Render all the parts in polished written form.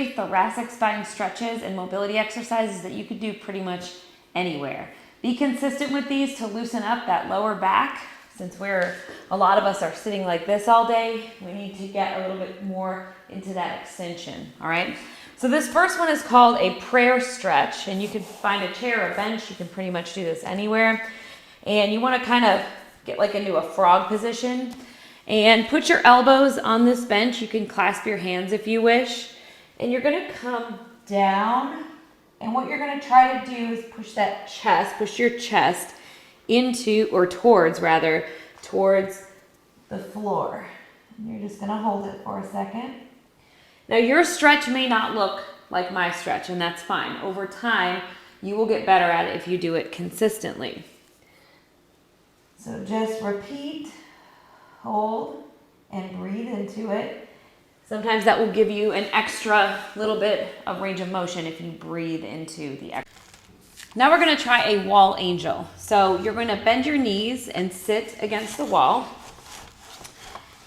thoracic spine stretches and mobility exercises that you could do pretty much anywhere. Be consistent with these to loosen up that lower back. Since a lot of us are sitting like this all day, we need to get a little bit more into that extension, all right? So this first one is called a prayer stretch, and you can find a chair or a bench. You can pretty much do this anywhere. And you want to kind of get like into a frog position and put your elbows on this bench. You can clasp your hands if you wish. And you're going to come down, and what you're going to try to do is push your chest into, or towards the floor. And you're just going to hold it for a second. Now your stretch may not look like my stretch, and that's fine. Over time, you will get better at it if you do it consistently. So just repeat, hold, and breathe into it. Sometimes that will give you an extra little bit of range of motion if you breathe into the exercise. Now we're going to try a wall angel. So you're going to bend your knees and sit against the wall.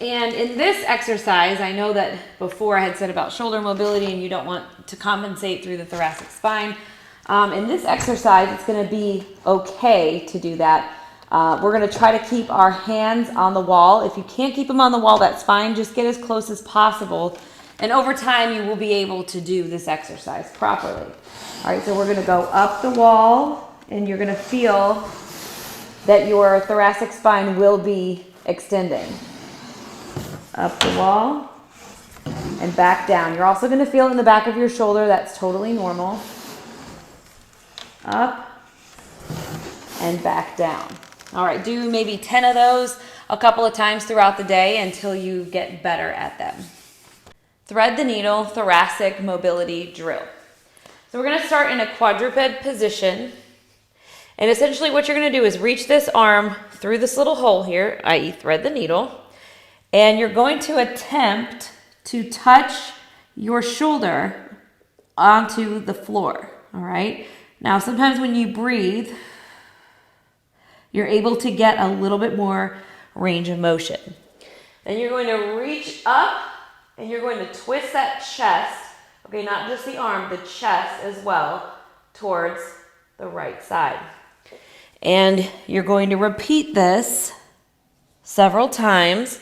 And in this exercise, I know that before I had said about shoulder mobility and you don't want to compensate through the thoracic spine. In this exercise, it's going to be okay to do that. We're going to try to keep our hands on the wall. If you can't keep them on the wall, that's fine. Just get as close as possible. And over time, you will be able to do this exercise properly. All right, so we're going to go up the wall, and you're going to feel that your thoracic spine will be extending. Up the wall and back down. You're also going to feel it in the back of your shoulder. That's totally normal. Up and back down. All right, do maybe 10 of those a couple of times throughout the day until you get better at them. Thread the needle thoracic mobility drill. So we're going to start in a quadruped position. And essentially what you're going to do is reach this arm through this little hole here, i.e. thread the needle. And you're going to attempt to touch your shoulder onto the floor, all right? Now, sometimes when you breathe, you're able to get a little bit more range of motion. Then you're going to reach up and you're going to twist that chest, okay, not just the arm, the chest as well, towards the right side. And you're going to repeat this several times.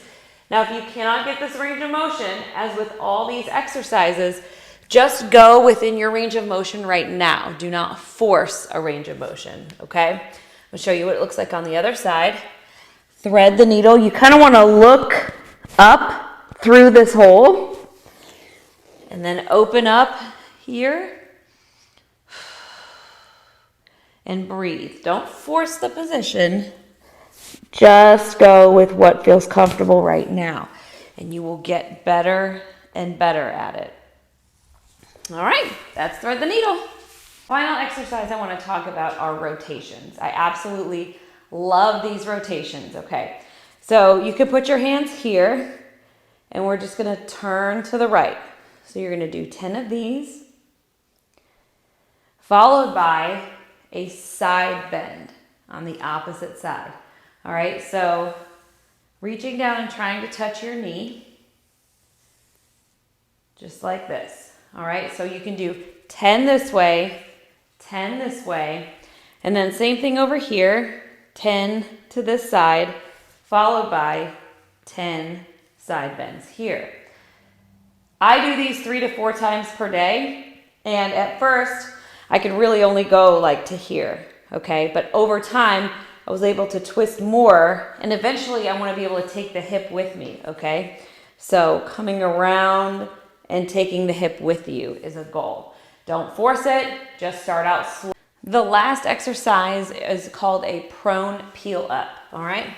Now, if you cannot get this range of motion, as with all these exercises, just go within your range of motion right now. Do not force a range of motion, okay? I'll show you what it looks like on the other side. Thread the needle. You kind of want to look up through this hole and then open up here and breathe. Don't force the position. Just go with what feels comfortable right now, and you will get better and better at it. All right, that's thread the needle. Final exercise I want to talk about are rotations. I absolutely love these rotations, okay? So you could put your hands here, and we're just going to turn to the right. So you're going to do 10 of these, followed by a side bend on the opposite side. All right, so reaching down and trying to touch your knee, just like this. All right, so you can do 10 this way, 10 this way, and then same thing over here, 10 to this side, followed by 10 side bends here. I do these 3 to 4 times per day, and at first, I could really only go like to here, okay? But over time, I was able to twist more, and eventually I want to be able to take the hip with me, okay? So coming around and taking the hip with you is a goal. Don't force it, just start out slow. The last exercise is called a prone peel up, all right?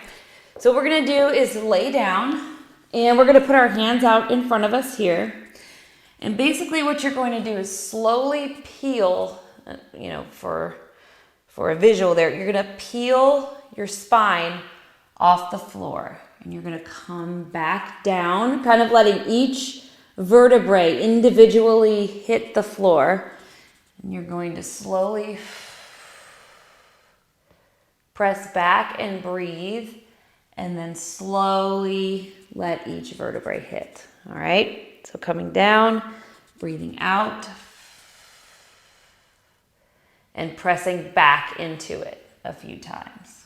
So what we're gonna do is lay down, and we're gonna put our hands out in front of us here. And basically what you're going to do is slowly peel, for a visual there, you're gonna peel your spine off the floor. And you're gonna come back down, kind of letting each vertebrae individually hit the floor. And you're going to slowly press back and breathe, and then slowly let each vertebrae hit. All right, so coming down, Breathing out and pressing back into it a few times.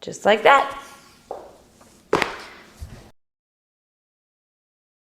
Just like that.